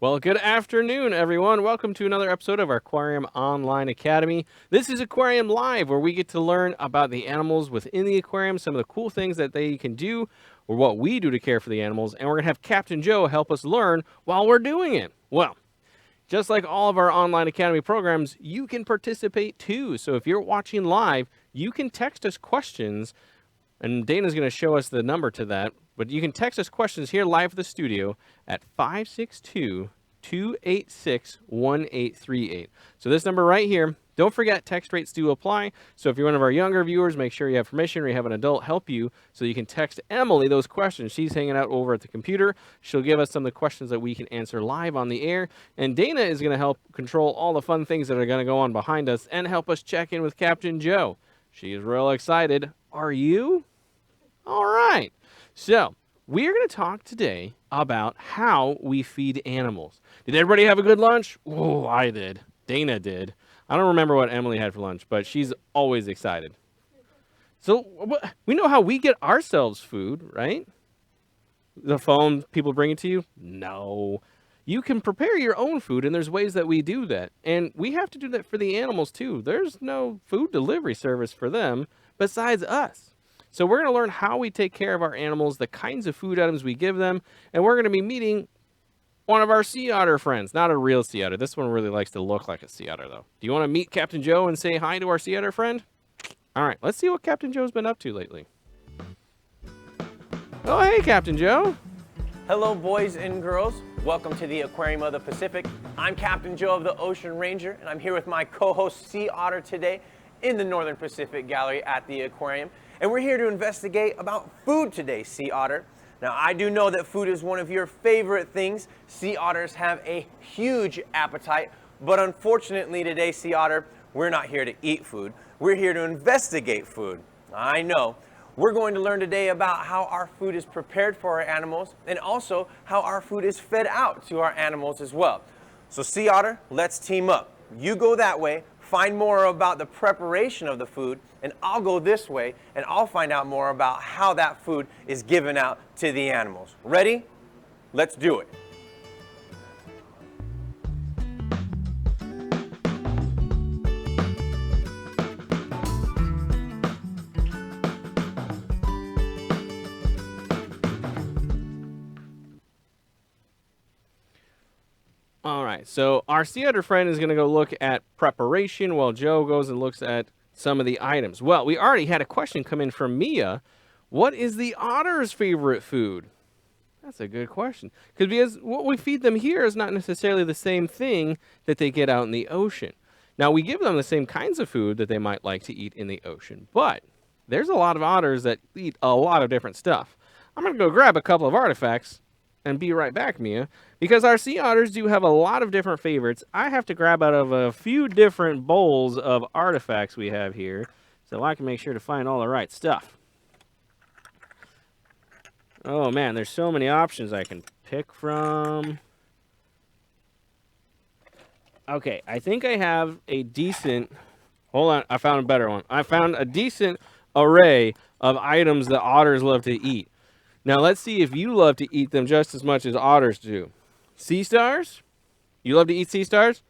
Well, good afternoon, everyone. Welcome to another episode of our Aquarium Online Academy. This is Aquarium Live, where we get to learn about the animals within the aquarium, some of the cool things that they can do, or what we do to care for the animals, and we're going to have Captain Joe help us learn while we're doing it. Well, just like all of our Online Academy programs, you can participate too. So if you're watching live, you can text us questions, and Dana's going to show us the number to that. But you can text us questions here live at the studio at 562-286-1838. So this number right here, don't forget text rates do apply. So if you're one of our younger viewers, make sure you have permission or you have an adult help you so you can text Emily those questions. She's hanging out over at the computer. She'll give us some of the questions that we can answer live on the air. And Dana is going to help control all the fun things that are going to go on behind us and help us check in with Captain Joe. She is real excited. Are you? All right. So, we're going to talk today about how we feed animals. Did everybody have a good lunch? Oh, I did. Dana did. I don't remember what Emily had for lunch, but she's always excited. So, we know how we get ourselves food, right? The phone, people bring it to you? No. You can prepare your own food, and there's ways that we do that. And we have to do that for the animals, too. There's no food delivery service for them besides us. So we're going to learn how we take care of our animals, the kinds of food items we give them, and we're going to be meeting one of our sea otter friends. Not a real sea otter. This one really likes to look like a sea otter, though. Do you want to meet Captain Joe and say hi to our sea otter friend? All right, let's see what Captain Joe's been up to lately. Oh, hey, Captain Joe. Hello, boys and girls. Welcome to the Aquarium of the Pacific. I'm Captain Joe of the Ocean Ranger, and I'm here with my co-host Sea Otter today in the Northern Pacific Gallery at the aquarium. And we're here to investigate about food today, Sea Otter. Now, I do know that food is one of your favorite things. Sea otters have a huge appetite, but unfortunately today, Sea Otter, we're not here to eat food. We're here to investigate food. I know. We're going to learn today about how our food is prepared for our animals and also how our food is fed out to our animals as well. So Sea Otter, let's team up. You go that way, find more about the preparation of the food, and I'll go this way and I'll find out more about how that food is given out to the animals. Ready? Let's do it. All right, so our sea otter friend is going to go look at preparation while Joe goes and looks at some of the items. Well, we already had a question come in from Mia. What is the otter's favorite food? That's a good question. Because what we feed them here is not necessarily the same thing that they get out in the ocean. Now, we give them the same kinds of food that they might like to eat in the ocean, but there's a lot of otters that eat a lot of different stuff. I'm going to go grab a couple of artifacts and be right back, Mia, because our sea otters do have a lot of different favorites. I have to grab out of a few different bowls of artifacts we have here so I can make sure to find all the right stuff. Oh man, there's so many options I can pick from. Okay, I think I have a decent, hold on, I found a better one. I found a decent array of items that otters love to eat. Now, let's see if you love to eat them just as much as otters do. Sea stars? You love to eat sea stars?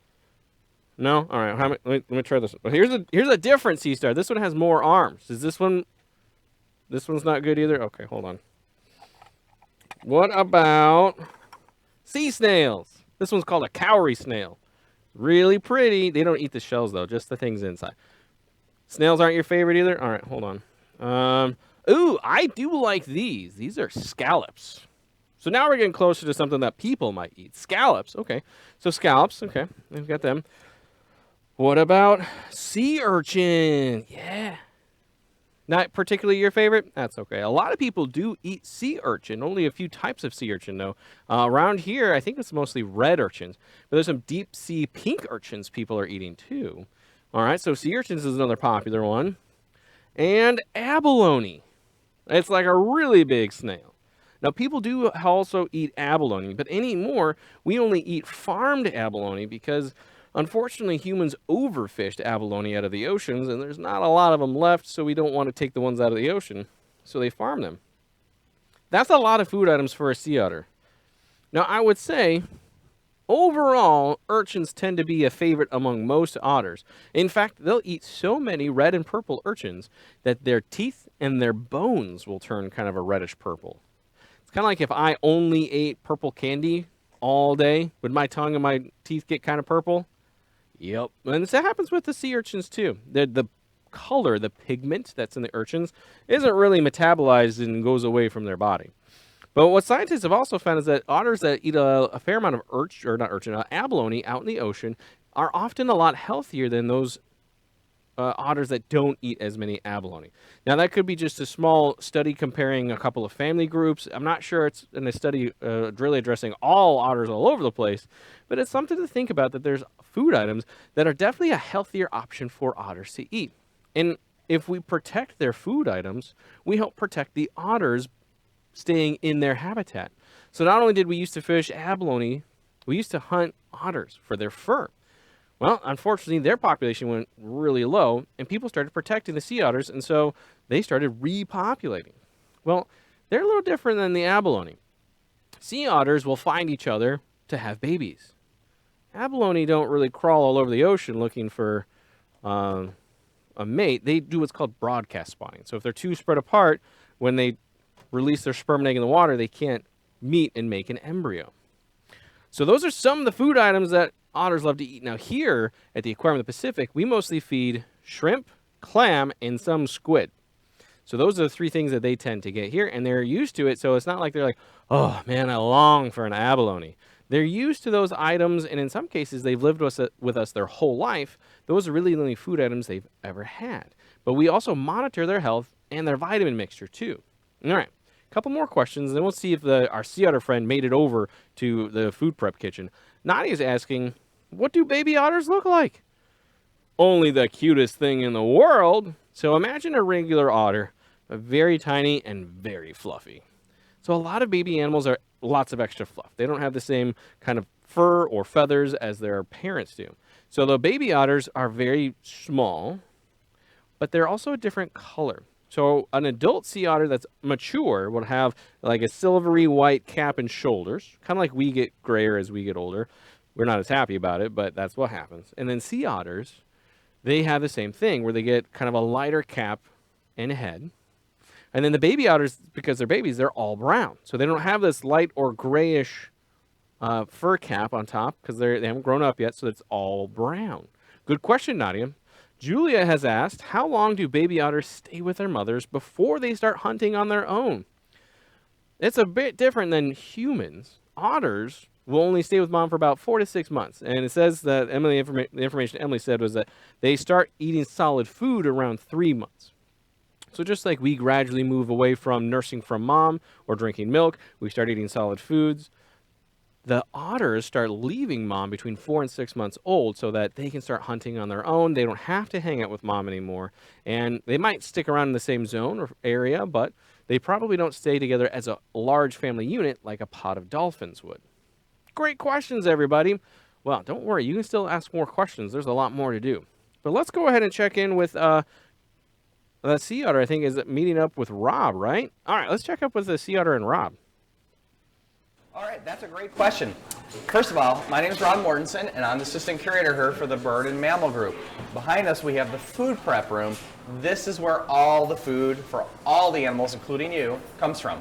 No? All right, let me try this. Well, here's a different sea star. This one has more arms. Is this one's not good either? Okay, hold on. What about sea snails? This one's called a cowrie snail. Really pretty. They don't eat the shells, though, just the things inside. Snails aren't your favorite either? All right, hold on. Ooh, I do like these. These are scallops. So now we're getting closer to something that people might eat. Scallops, okay. So scallops, okay. We've got them. What about sea urchin? Yeah. Not particularly your favorite? That's okay. A lot of people do eat sea urchin, only a few types of sea urchin, though. Around here, I think it's mostly red urchins, but there's some deep sea pink urchins people are eating too. All right, so sea urchins is another popular one. And abalone. It's like a really big snail. Now, people do also eat abalone, but anymore, we only eat farmed abalone because, unfortunately, humans overfished abalone out of the oceans, and there's not a lot of them left, so we don't want to take the ones out of the ocean, so they farm them. That's a lot of food items for a sea otter. Now, I would say, overall, urchins tend to be a favorite among most otters. In fact, they'll eat so many red and purple urchins that their teeth and their bones will turn kind of a reddish purple. It's kind of like if I only ate purple candy all day, would my tongue and my teeth get kind of purple? Yep. And this happens with the sea urchins too. The color, the pigment that's in the urchins, isn't really metabolized and goes away from their body. But what scientists have also found is that otters that eat a fair amount of abalone out in the ocean are often a lot healthier than those otters that don't eat as many abalone. Now, that could be just a small study comparing a couple of family groups. I'm not sure it's in a study really addressing all otters all over the place, but it's something to think about that there's food items that are definitely a healthier option for otters to eat. And if we protect their food items, we help protect the otters staying in their habitat. So not only did we used to fish abalone, we used to hunt otters for their fur. Well, unfortunately, their population went really low, and people started protecting the sea otters, and so they started repopulating. Well, they're a little different than the abalone. Sea otters will find each other to have babies. Abalone don't really crawl all over the ocean looking for a mate. They do what's called broadcast spawning. So if they're too spread apart, when they release their sperm and egg in the water, they can't meet and make an embryo. So those are some of the food items that otters love to eat. Now here at the Aquarium of the Pacific, we mostly feed shrimp, clam, and some squid. So those are the three things that they tend to get here, and they're used to it, so it's not like they're like, oh man, I long for an abalone. They're used to those items, and in some cases, they've lived with us their whole life. Those are really the only food items they've ever had. But we also monitor their health and their vitamin mixture too. All right. Couple more questions, and then we'll see if our sea otter friend made it over to the food prep kitchen. Nadia's asking, what do baby otters look like? Only the cutest thing in the world. So imagine a regular otter, but very tiny and very fluffy. So a lot of baby animals are lots of extra fluff. They don't have the same kind of fur or feathers as their parents do. So the baby otters are very small, but they're also a different color. So an adult sea otter that's mature would have like a silvery white cap and shoulders, kind of like we get grayer as we get older. We're not as happy about it, but that's what happens. And then sea otters, they have the same thing where they get kind of a lighter cap and head. And then the baby otters, because they're babies, they're all brown. So they don't have this light or grayish fur cap on top because they haven't grown up yet, so it's all brown. Good question, Nadia. Julia has asked, how long do baby otters stay with their mothers before they start hunting on their own? It's a bit different than humans. Otters will only stay with mom for about 4 to 6 months. And it says that the information Emily said was that they start eating solid food around 3 months. So just like we gradually move away from nursing from mom or drinking milk, we start eating solid foods. The otters start leaving mom between 4 and 6 months old so that they can start hunting on their own. They don't have to hang out with mom anymore. And they might stick around in the same zone or area, but they probably don't stay together as a large family unit like a pod of dolphins would. Great questions, everybody. Well, don't worry. You can still ask more questions. There's a lot more to do. But let's go ahead and check in with the sea otter, I think, is meeting up with Rob, right? All right, let's check up with the sea otter and Rob. All right, that's a great question. First of all, my name is Rob Mortensen, and I'm the assistant curator here for the bird and mammal group. Behind us, we have the food prep room. This is where all the food for all the animals, including you, comes from.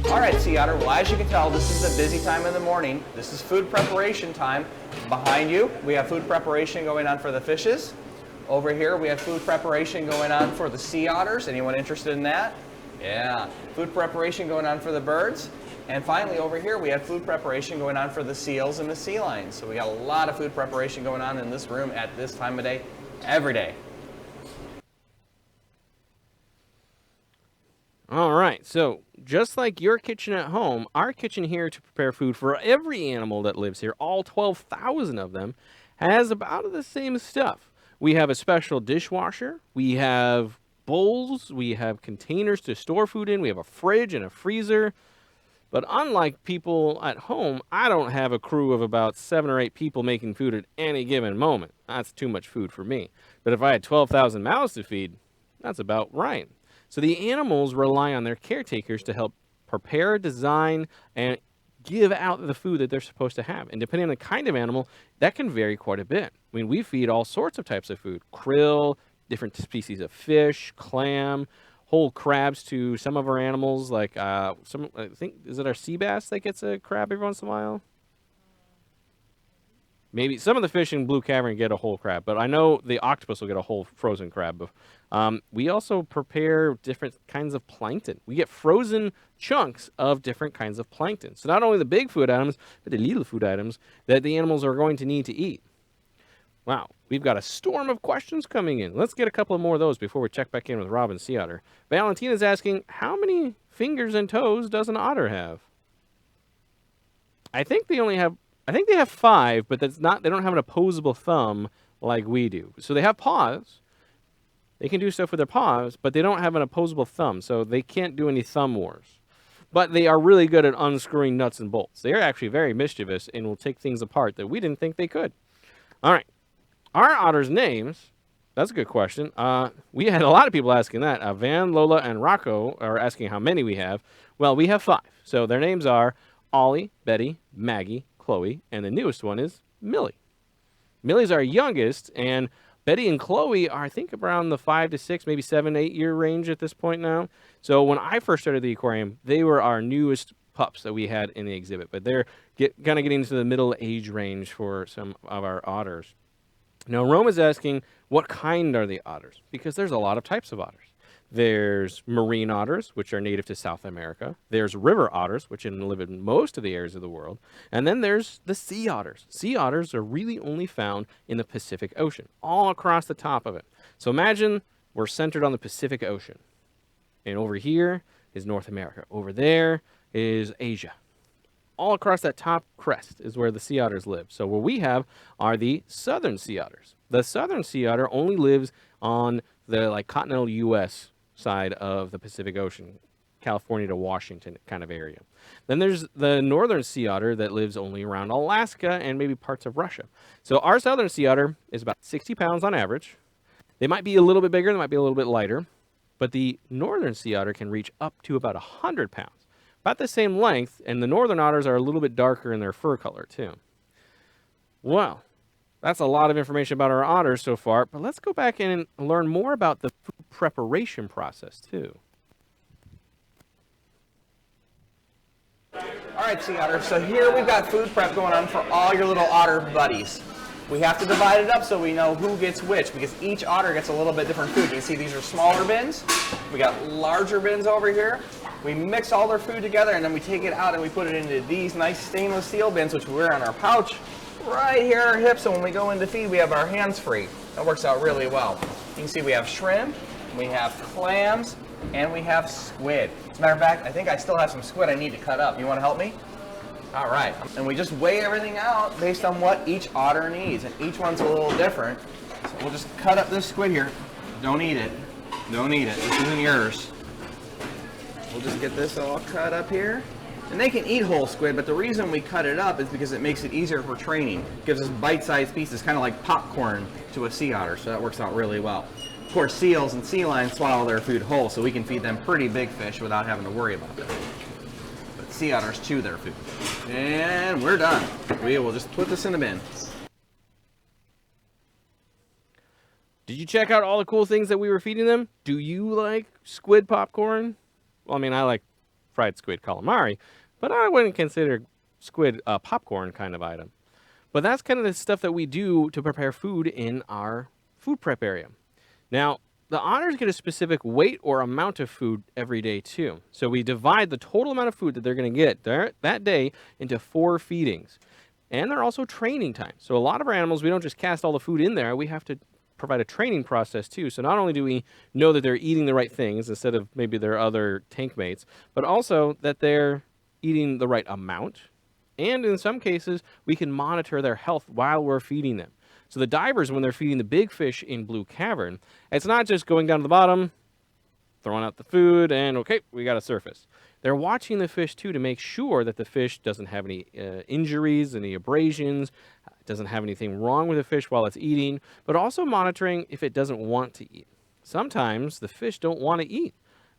All right, Sea Otter, well, as you can tell, this is a busy time in the morning. This is food preparation time. Behind you, we have food preparation going on for the fishes. Over here, we have food preparation going on for the sea otters. Anyone interested in that? Yeah. Food preparation going on for the birds. And finally, over here, we have food preparation going on for the seals and the sea lions. So we got a lot of food preparation going on in this room at this time of day, every day. All right, so just like your kitchen at home, our kitchen here to prepare food for every animal that lives here, all 12,000 of them, has about the same stuff. We have a special dishwasher, we have bowls, we have containers to store food in, we have a fridge and a freezer. But unlike people at home, I don't have a crew of about 7 or 8 people making food at any given moment. That's too much food for me. But if I had 12,000 mouths to feed, that's about right. So the animals rely on their caretakers to help prepare, design, and give out the food that they're supposed to have. And depending on the kind of animal, that can vary quite a bit. I mean, we feed all sorts of types of food: krill, different species of fish, clam, whole crabs to some of our animals, like I think, is it our sea bass that gets a crab every once in a while? Maybe some of the fish in Blue Cavern get a whole crab, but I know the octopus will get a whole frozen crab. We also prepare different kinds of plankton. We get frozen chunks of different kinds of plankton. So not only the big food items, but the little food items that the animals are going to need to eat. Wow, we've got a storm of questions coming in. Let's get a couple more of those before we check back in with Rob and Sea Otter. Valentina's asking, how many fingers and toes does an otter have? I think they have 5, but they don't have an opposable thumb like we do. So they have paws. They can do stuff with their paws, but they don't have an opposable thumb, so they can't do any thumb wars. But they are really good at unscrewing nuts and bolts. They are actually very mischievous and will take things apart that we didn't think they could. All right. Our otters' names, that's a good question. We had a lot of people asking that. Van, Lola, and Rocco are asking how many we have. Well, we have 5. So their names are Ollie, Betty, Maggie, Chloe, and the newest one is Millie. Millie's our youngest, and Betty and Chloe are, I think, around the 5 to 6, maybe 7, 8 year range at this point now. So when I first started the aquarium, they were our newest pups that we had in the exhibit, but they're kind of getting into the middle age range for some of our otters. Now, Roma's asking, what kind are the otters? Because there's a lot of types of otters. There's marine otters, which are native to South America. There's river otters, which live in most of the areas of the world. And then there's the sea otters. Sea otters are really only found in the Pacific Ocean, all across the top of it. So imagine we're centered on the Pacific Ocean. And over here is North America. Over there is Asia. All across that top crest is where the sea otters live. So what we have are the southern sea otters. The southern sea otter only lives on the continental U.S. side of the Pacific Ocean, California to Washington kind of area. Then there's the northern sea otter that lives only around Alaska and maybe parts of Russia. So our southern sea otter is about 60 pounds on average. They might be a little bit bigger, they might be a little bit lighter, but the northern sea otter can reach up to about 100 pounds. About the same length, and the northern otters are a little bit darker in their fur color too. Well, that's a lot of information about our otters so far, but let's go back in and learn more about the food preparation process too. All right, Sea Otter, so here we've got food prep going on for all your little otter buddies. We have to divide it up so we know who gets which, because each otter gets a little bit different food. You can see these are smaller bins. We got larger bins over here. We mix all their food together, and then we take it out and we put it into these nice stainless steel bins, which we wear on our pouch right here on our hips. So when we go in to feed, we have our hands free. That works out really well. You can see we have shrimp, we have clams, and we have squid. As a matter of fact, I think I still have some squid I need to cut up. You want to help me? All right. And we just weigh everything out based on what each otter needs, and each one's a little different. So we'll just cut up this squid here. Don't eat it. Don't eat it. This isn't yours. We'll just get this all cut up here. And they can eat whole squid, but the reason we cut it up is because it makes it easier for training. It gives us bite-sized pieces, kind of like popcorn to a sea otter, so that works out really well. Of course, seals and sea lions swallow their food whole, so we can feed them pretty big fish without having to worry about it. But sea otters chew their food. And we're done. We will just put this in the bin. Did you check out all the cool things that we were feeding them? Do you like squid popcorn? Well, I mean, I like fried squid calamari, but I wouldn't consider squid a popcorn kind of item. But that's kind of the stuff that we do to prepare food in our food prep area. Now, the otters get a specific weight or amount of food every day too. So we divide the total amount of food that they're going to get that day into 4 feedings. And they're also training times. So a lot of our animals, we don't just cast all the food in there. We have to provide a training process too. So not only do we know that they're eating the right things instead of maybe their other tank mates, but also that they're eating the right amount. And in some cases, we can monitor their health while we're feeding them. So the divers, when they're feeding the big fish in Blue Cavern, it's not just going down to the bottom, throwing out the food, and okay, we got a surface. They're watching the fish too to make sure that the fish doesn't have any injuries, any abrasions, doesn't have anything wrong with the fish while it's eating, but also monitoring if it doesn't want to eat. Sometimes the fish don't want to eat,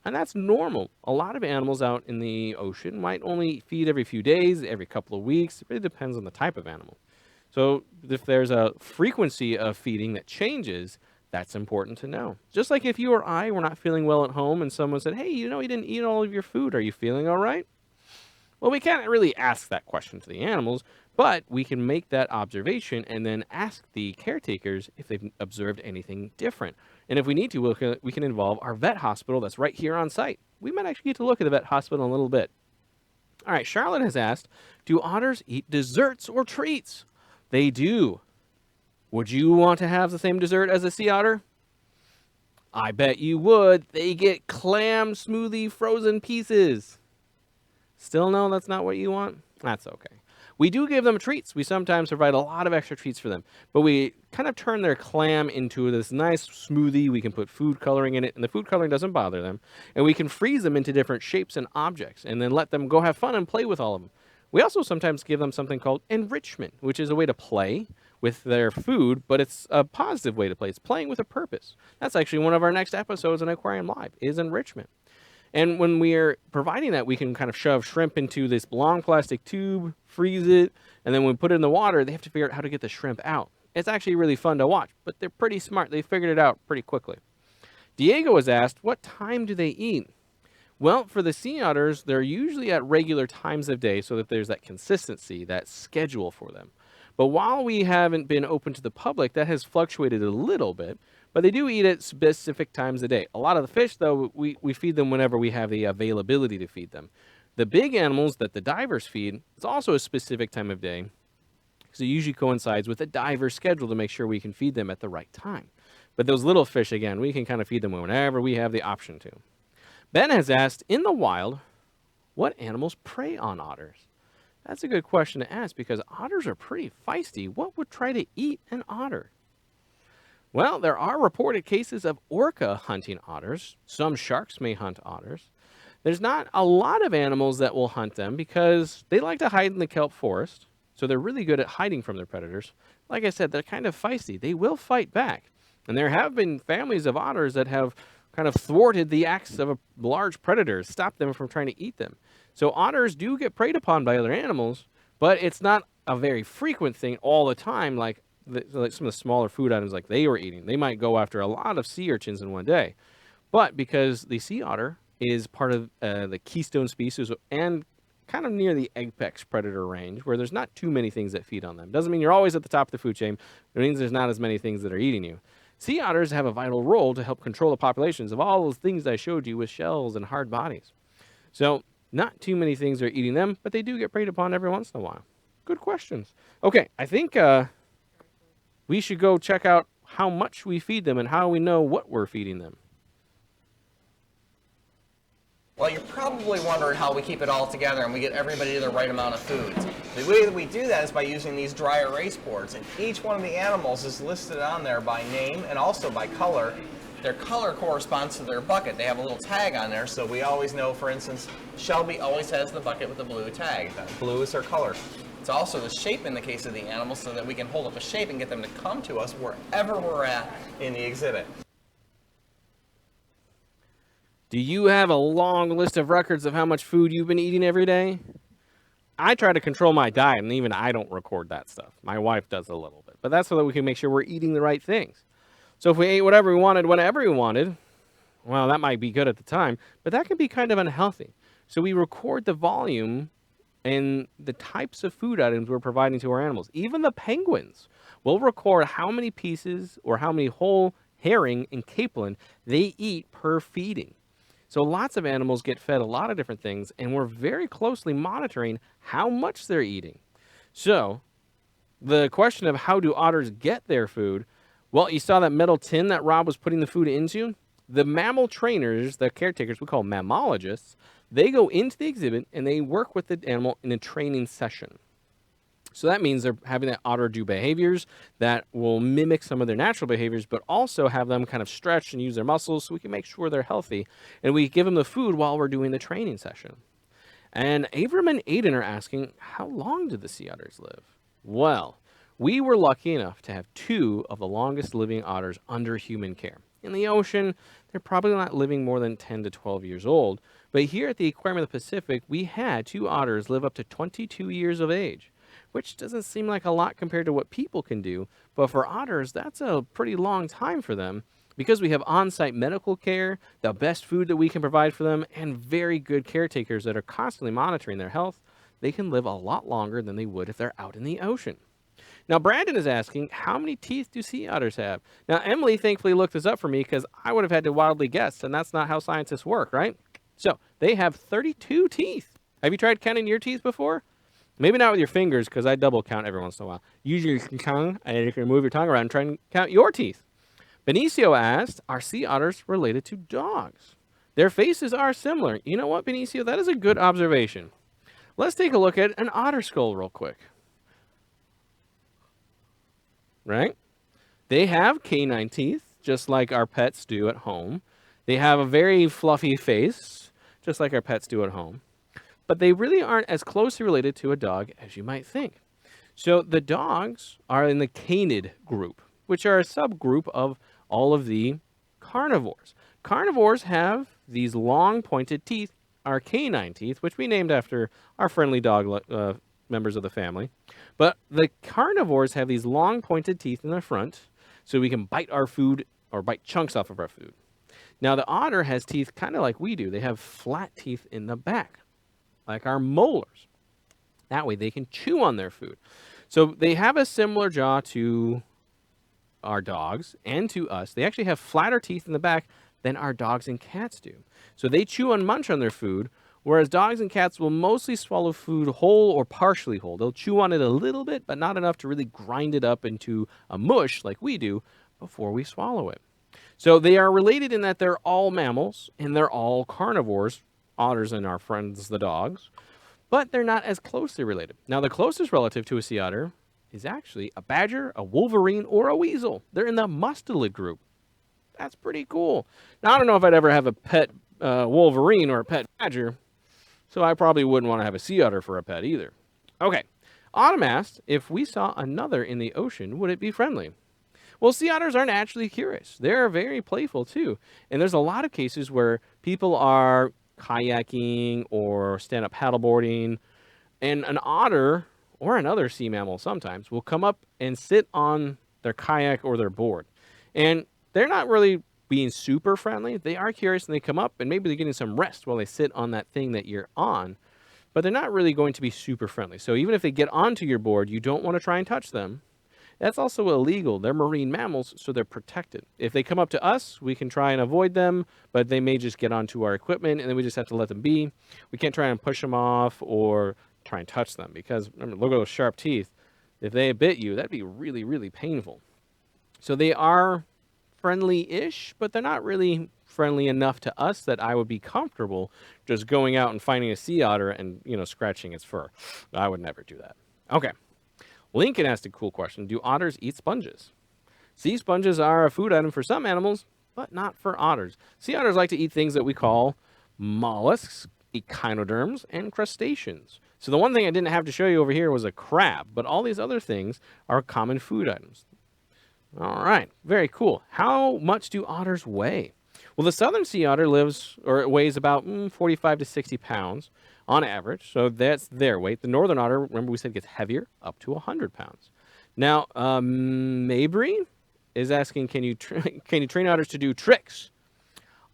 and that's normal. A lot of animals out in the ocean might only feed every few days, every couple of weeks. It really depends on the type of animal. So if there's a frequency of feeding that changes, that's important to know. Just like if you or I were not feeling well at home and someone said, hey, you didn't eat all of your food. Are you feeling all right? Well, we can't really ask that question to the animals, but we can make that observation and then ask the caretakers if they've observed anything different. And if we need to, we can involve our vet hospital that's right here on site. We might actually get to look at the vet hospital in a little bit. All right, Charlotte has asked, do otters eat desserts or treats? They do. Would you want to have the same dessert as a sea otter? I bet you would. They get clam smoothie frozen pieces. Still no, that's not what you want? That's okay. We do give them treats. We sometimes provide a lot of extra treats for them, but we kind of turn their clam into this nice smoothie. We can put food coloring in it, and the food coloring doesn't bother them. And we can freeze them into different shapes and objects, and then let them go have fun and play with all of them. We also sometimes give them something called enrichment, which is a way to play with their food, but it's a positive way to play. It's playing with a purpose. That's actually one of our next episodes on Aquarium Live, is enrichment. And when we're providing that, we can kind of shove shrimp into this long plastic tube, freeze it, and then when we put it in the water, they have to figure out how to get the shrimp out. It's actually really fun to watch, but they're pretty smart. They figured it out pretty quickly. Diego was asked, what time do they eat? Well, for the sea otters, they're usually at regular times of day so that there's that consistency, that schedule for them. But while we haven't been open to the public, that has fluctuated a little bit, but they do eat at specific times a day. A lot of the fish, though, we feed them whenever we have the availability to feed them. The big animals that the divers feed, it's also a specific time of day, because it usually coincides with the diver's schedule to make sure we can feed them at the right time. But those little fish, again, we can kind of feed them whenever we have the option to. Ben has asked, in the wild, what animals prey on otters? That's a good question to ask because otters are pretty feisty. What would try to eat an otter? Well, there are reported cases of orca hunting otters. Some sharks may hunt otters. There's not a lot of animals that will hunt them because they like to hide in the kelp forest. So they're really good at hiding from their predators. Like I said, they're kind of feisty. They will fight back. And there have been families of otters that have kind of thwarted the acts of a large predator, stopped them from trying to eat them. So otters do get preyed upon by other animals, but it's not a very frequent thing all the time like some of the smaller food items like they were eating. They might go after a lot of sea urchins in one day. But because the sea otter is part of the keystone species and kind of near the apex predator range where there's not too many things that feed on them. Doesn't mean you're always at the top of the food chain. It means there's not as many things that are eating you. Sea otters have a vital role to help control the populations of all those things I showed you with shells and hard bodies. So not too many things are eating them, but they do get preyed upon every once in a while. Good questions. Okay, I think we should go check out how much we feed them and how we know what we're feeding them. Well, you're probably wondering how we keep it all together and we get everybody the right amount of food. The way that we do that is by using these dry erase boards, and each one of the animals is listed on there by name and also by color. Their color corresponds to their bucket. They have a little tag on there, so we always know, for instance, Shelby always has the bucket with the blue tag. Blue is her color. It's also the shape in the case of the animals so that we can hold up a shape and get them to come to us wherever we're at in the exhibit. Do you have a long list of records of how much food you've been eating every day? I try to control my diet, and even I don't record that stuff. My wife does a little bit, but that's so that we can make sure we're eating the right things. So if we ate whatever we wanted, whenever we wanted, well, that might be good at the time, but that can be kind of unhealthy. So we record the volume and the types of food items we're providing to our animals. Even the penguins will record how many pieces or how many whole herring, and capelin, they eat per feeding. So lots of animals get fed a lot of different things, and we're very closely monitoring how much they're eating. So the question of how do otters get their food, well, you saw that metal tin that Rob was putting the food into? The mammal trainers, the caretakers, we call mammalogists, they go into the exhibit and they work with the animal in a training session. So that means they're having that otter do behaviors that will mimic some of their natural behaviors, but also have them kind of stretch and use their muscles so we can make sure they're healthy. And we give them the food while we're doing the training session. And Avram and Aiden are asking, how long do the sea otters live? Well, we were lucky enough to have 2 of the longest living otters under human care. In the ocean, they're probably not living more than 10 to 12 years old. But here at the Aquarium of the Pacific, we had 2 otters live up to 22 years of age, which doesn't seem like a lot compared to what people can do. But for otters, that's a pretty long time for them. Because we have on-site medical care, the best food that we can provide for them, and very good caretakers that are constantly monitoring their health, they can live a lot longer than they would if they're out in the ocean. Now, Brandon is asking, how many teeth do sea otters have? Now, Emily thankfully looked this up for me because I would have had to wildly guess, and that's not how scientists work, right? So, they have 32 teeth. Have you tried counting your teeth before? Maybe not with your fingers, because I double count every once in a while. Use your tongue, and you can move your tongue around and try and count your teeth. Benicio asked, are sea otters related to dogs? Their faces are similar. You know what, Benicio? That is a good observation. Let's take a look at an otter skull real quick. Right? They have canine teeth, just like our pets do at home. They have a very fluffy face, just like our pets do at home. But they really aren't as closely related to a dog as you might think. So the dogs are in the canid group, which are a subgroup of all of the carnivores. Carnivores have these long pointed teeth, our canine teeth, which we named after our friendly dog members of the family. But the carnivores have these long pointed teeth in the front, so we can bite our food or bite chunks off of our food. Now the otter has teeth kind of like we do. They have flat teeth in the back, like our molars. That way they can chew on their food. So they have a similar jaw to our dogs and to us. They actually have flatter teeth in the back than our dogs and cats do. So they chew and munch on their food, whereas dogs and cats will mostly swallow food whole or partially whole. They'll chew on it a little bit, but not enough to really grind it up into a mush like we do before we swallow it. So they are related in that they're all mammals and they're all carnivores, otters and our friends the dogs, but they're not as closely related. Now the closest relative to a sea otter is actually a badger, a wolverine, or a weasel. They're in the mustelid group. That's pretty cool. Now, I don't know if I'd ever have a pet wolverine or a pet badger, so I probably wouldn't want to have a sea otter for a pet either. Okay, Autumn asked, if we saw another in the ocean, would it be friendly? Well, sea otters are naturally curious. They're very playful too. And there's a lot of cases where people are kayaking or stand-up paddleboarding, and an otter or another sea mammal sometimes will come up and sit on their kayak or their board. And they're not really being super friendly. They are curious and they come up and maybe they're getting some rest while they sit on that thing that you're on, but they're not really going to be super friendly. So even if they get onto your board, you don't want to try and touch them. That's also illegal. They're marine mammals, so they're protected. If they come up to us, we can try and avoid them, but they may just get onto our equipment and then we just have to let them be. We can't try and push them off or try and touch them because remember, look at those sharp teeth. If they bit you, that'd be really, really painful. So they are friendly-ish, but they're not really friendly enough to us that I would be comfortable just going out and finding a sea otter and, scratching its fur. I would never do that. Okay. Lincoln asked a cool question. Do otters eat sponges? Sea sponges are a food item for some animals, but not for otters. Sea otters like to eat things that we call mollusks, echinoderms, and crustaceans. So the one thing I didn't have to show you over here was a crab, but all these other things are common food items. All right, very cool. How much do otters weigh? Well, the southern sea otter weighs about 45 to 60 pounds on average, so that's their weight. The northern otter, remember we said, gets heavier, up to 100 pounds. Now, Mabry is asking, can you train otters to do tricks?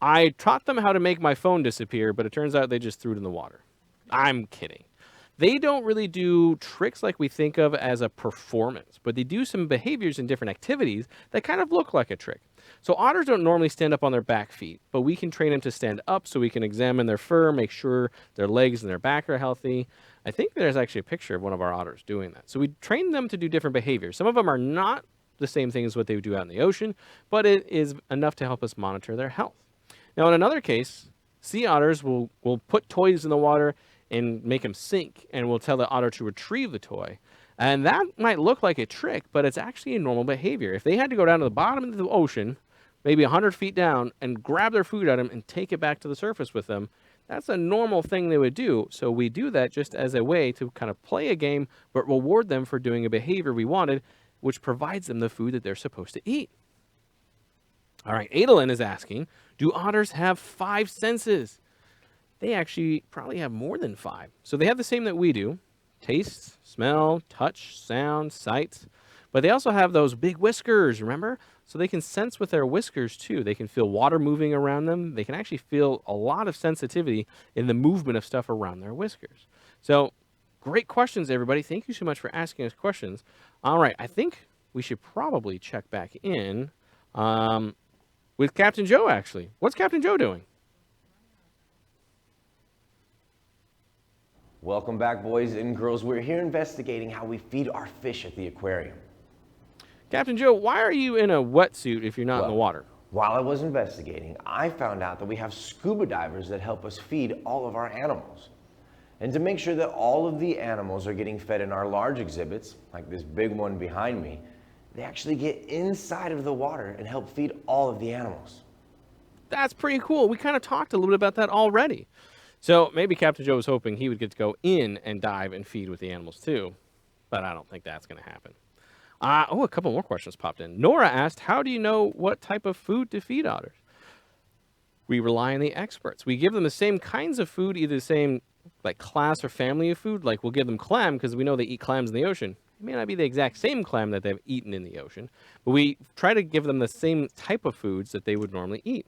I taught them how to make my phone disappear, but it turns out they just threw it in the water. I'm kidding. They don't really do tricks like we think of as a performance, but they do some behaviors and different activities that kind of look like a trick. So otters don't normally stand up on their back feet, but we can train them to stand up so we can examine their fur, make sure their legs and their back are healthy. I think there's actually a picture of one of our otters doing that. So we train them to do different behaviors. Some of them are not the same thing as what they would do out in the ocean, but it is enough to help us monitor their health. Now, in another case, sea otters will put toys in the water and make them sink, and we'll tell the otter to retrieve the toy. And that might look like a trick, but it's actually a normal behavior. If they had to go down to the bottom of the ocean, maybe 100 feet down, and grab their food out of them and take it back to the surface with them, that's a normal thing they would do. So we do that just as a way to kind of play a game, but reward them for doing a behavior we wanted, which provides them the food that they're supposed to eat. All right, Adolin is asking, do otters have 5 senses? They actually probably have more than 5. So they have the same that we do: taste, smell, touch, sound, sight. But they also have those big whiskers, remember? So they can sense with their whiskers too. They can feel water moving around them. They can actually feel a lot of sensitivity in the movement of stuff around their whiskers. So great questions, everybody. Thank you so much for asking us questions. All right, I think we should probably check back in with Captain Joe, actually. What's Captain Joe doing? Welcome back, boys and girls. We're here investigating how we feed our fish at the aquarium. Captain Joe, why are you in a wetsuit if you're not in the water? While I was investigating, I found out that we have scuba divers that help us feed all of our animals. And to make sure that all of the animals are getting fed in our large exhibits, like this big one behind me, they actually get inside of the water and help feed all of the animals. That's pretty cool. We kind of talked a little bit about that already. So maybe Captain Joe was hoping he would get to go in and dive and feed with the animals too, but I don't think that's going to happen. A couple more questions popped in. Nora asked, how do you know what type of food to feed otters? We rely on the experts. We give them the same kinds of food, either the same like class or family of food. Like we'll give them clam because we know they eat clams in the ocean. It may not be the exact same clam that they've eaten in the ocean, but we try to give them the same type of foods that they would normally eat.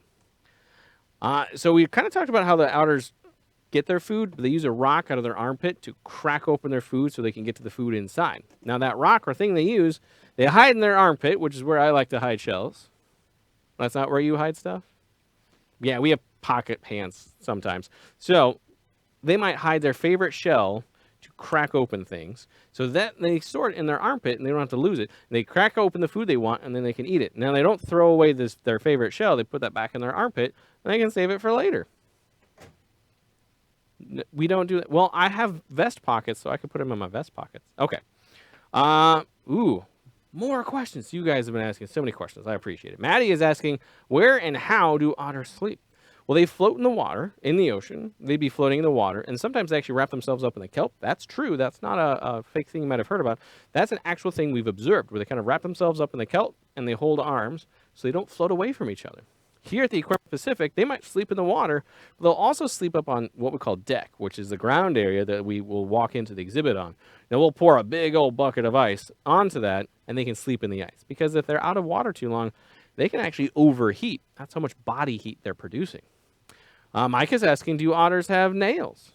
So we kind of talked about how the otters get their food. They use a rock out of their armpit to crack open their food so they can get to the food inside. Now that rock or thing they use, they hide in their armpit, which is where I like to hide shells. That's not where you hide stuff? Yeah, we have pocket hands sometimes. So they might hide their favorite shell to crack open things. So that they store it in their armpit and they don't have to lose it. They crack open the food they want and then they can eat it. Now they don't throw away their favorite shell. They put that back in their armpit and they can save it for later. We don't do that. Well, I have vest pockets, so I can put them in my vest pockets. Okay. More questions. You guys have been asking so many questions. I appreciate it. Maddie is asking, where and how do otters sleep? Well, they float in the water, in the ocean. They'd be floating in the water, and sometimes they actually wrap themselves up in the kelp. That's true. That's not a fake thing you might have heard about. That's an actual thing we've observed, where they kind of wrap themselves up in the kelp, and they hold arms so they don't float away from each other. Here at the Aquarium Pacific, they might sleep in the water, but they'll also sleep up on what we call deck, which is the ground area that we will walk into the exhibit on. Now, we'll pour a big old bucket of ice onto that, and they can sleep in the ice. Because if they're out of water too long, they can actually overheat. That's how much body heat they're producing. Mike is asking, do otters have nails?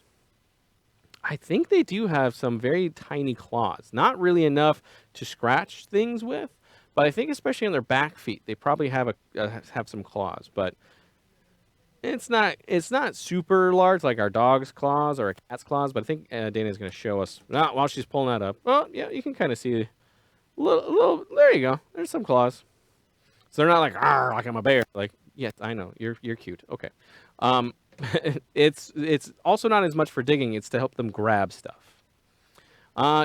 I think they do have some very tiny claws. Not really enough to scratch things with, but I think especially on their back feet, they probably have some claws. But it's not super large like our dog's claws or a cat's claws. But I think Dana's going to show us while she's pulling that up. Oh, yeah, you can kind of see a little. There you go. There's some claws. So they're not like I'm a bear. Like, yes, I know you're cute. Okay. It's also not as much for digging. It's to help them grab stuff.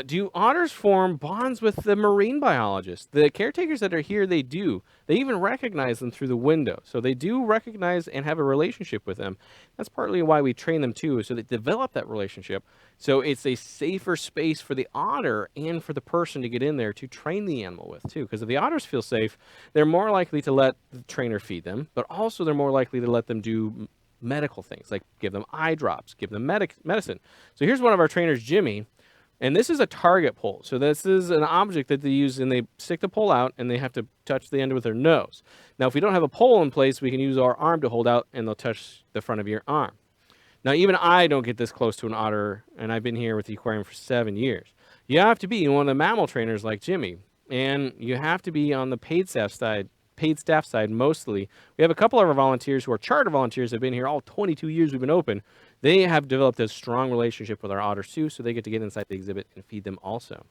Do otters form bonds with the marine biologists? The caretakers that are here, they do. They even recognize them through the window. So they do recognize and have a relationship with them. That's partly why we train them too, so they develop that relationship. So it's a safer space for the otter and for the person to get in there to train the animal with too. Because if the otters feel safe, they're more likely to let the trainer feed them, but also they're more likely to let them do medical things, like give them eye drops, give them medicine. So here's one of our trainers, Jimmy. And this is a target pole. So this is an object that they use, and they stick the pole out, and they have to touch the end with their nose. Now, if we don't have a pole in place, we can use our arm to hold out, and they'll touch the front of your arm. Now, even I don't get this close to an otter, and I've been here with the aquarium for 7 years. You have to be one of the mammal trainers like Jimmy, and you have to be on the paid staff side mostly. We have a couple of our volunteers who are charter volunteers, have been here all 22 years we've been open. They have developed a strong relationship with our otters too, so they get to get inside the exhibit and feed them also.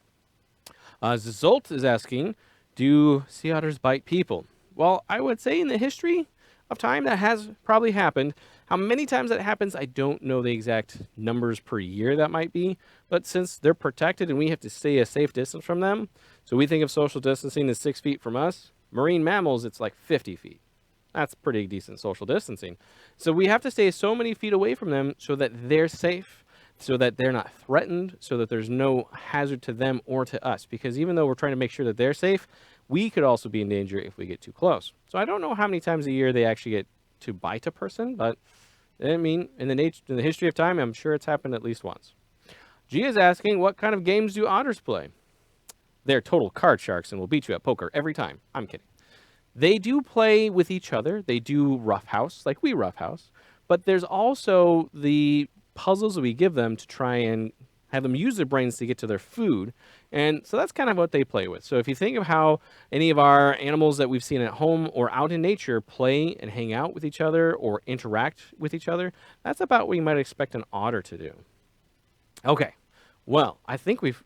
Zolt is asking, do sea otters bite people? Well, I would say in the history of time that has probably happened. How many times that happens, I don't know the exact numbers per year that might be, but since they're protected and we have to stay a safe distance from them, so we think of social distancing as 6 feet from us, marine mammals, it's like 50 feet. That's pretty decent social distancing. So we have to stay so many feet away from them so that they're safe, so that they're not threatened, so that there's no hazard to them or to us. Because even though we're trying to make sure that they're safe, we could also be in danger if we get too close. So I don't know how many times a year they actually get to bite a person, but I mean, in the history of time, I'm sure it's happened at least once. Gia's asking, what kind of games do otters play? They're total card sharks and will beat you at poker every time. I'm kidding. They do play with each other. They do roughhouse, like we roughhouse. But there's also the puzzles that we give them to try and have them use their brains to get to their food. And so that's kind of what they play with. So if you think of how any of our animals that we've seen at home or out in nature play and hang out with each other or interact with each other, that's about what you might expect an otter to do. Okay, well, I think we've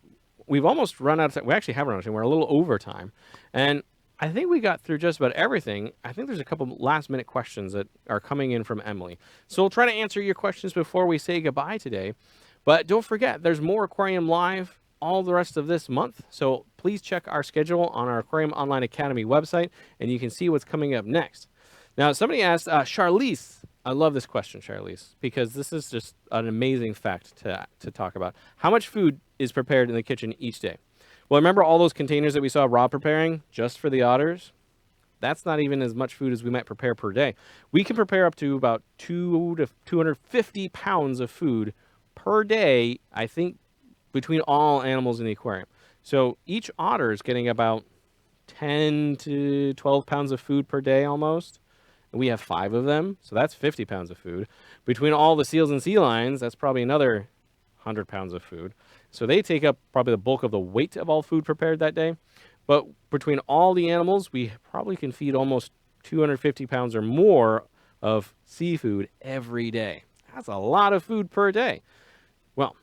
almost run out of time. We actually have run out of time. We're a little over time. And I think we got through just about everything. I think there's a couple last minute questions that are coming in from Emily. So we'll try to answer your questions before we say goodbye today. But don't forget, there's more Aquarium Live all the rest of this month. So please check our schedule on our Aquarium Online Academy website, and you can see what's coming up next. Now, somebody asked, Charlize, I love this question, Charlize, because this is just an amazing fact to talk about. How much food is prepared in the kitchen each day? Well, remember all those containers that we saw Rob preparing just for the otters? That's not even as much food as we might prepare per day. We can prepare up to about 2 to 250 pounds of food per day, I think, between all animals in the aquarium. So each otter is getting about 10 to 12 pounds of food per day almost. And we have 5 of them, so that's 50 pounds of food. Between all the seals and sea lions, that's probably another 100 pounds of food. So they take up probably the bulk of the weight of all food prepared that day. But between all the animals, we probably can feed almost 250 pounds or more of seafood every day. That's a lot of food per day. Well,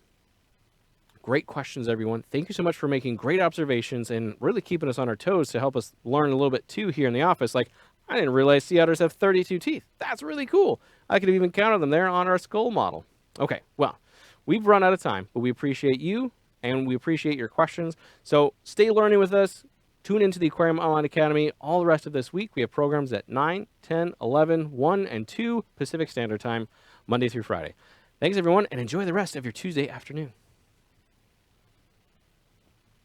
great questions, everyone. Thank you so much for making great observations and really keeping us on our toes to help us learn a little bit too here in the office. Like, I didn't realize sea otters have 32 teeth. That's really cool. I could have even counted them there on our skull model. Okay, well, we've run out of time, but we appreciate you and we appreciate your questions. So stay learning with us. Tune into the Aquarium Online Academy all the rest of this week. We have programs at 9, 10, 11, 1, and 2 Pacific Standard Time, Monday through Friday. Thanks, everyone, and enjoy the rest of your Tuesday afternoon.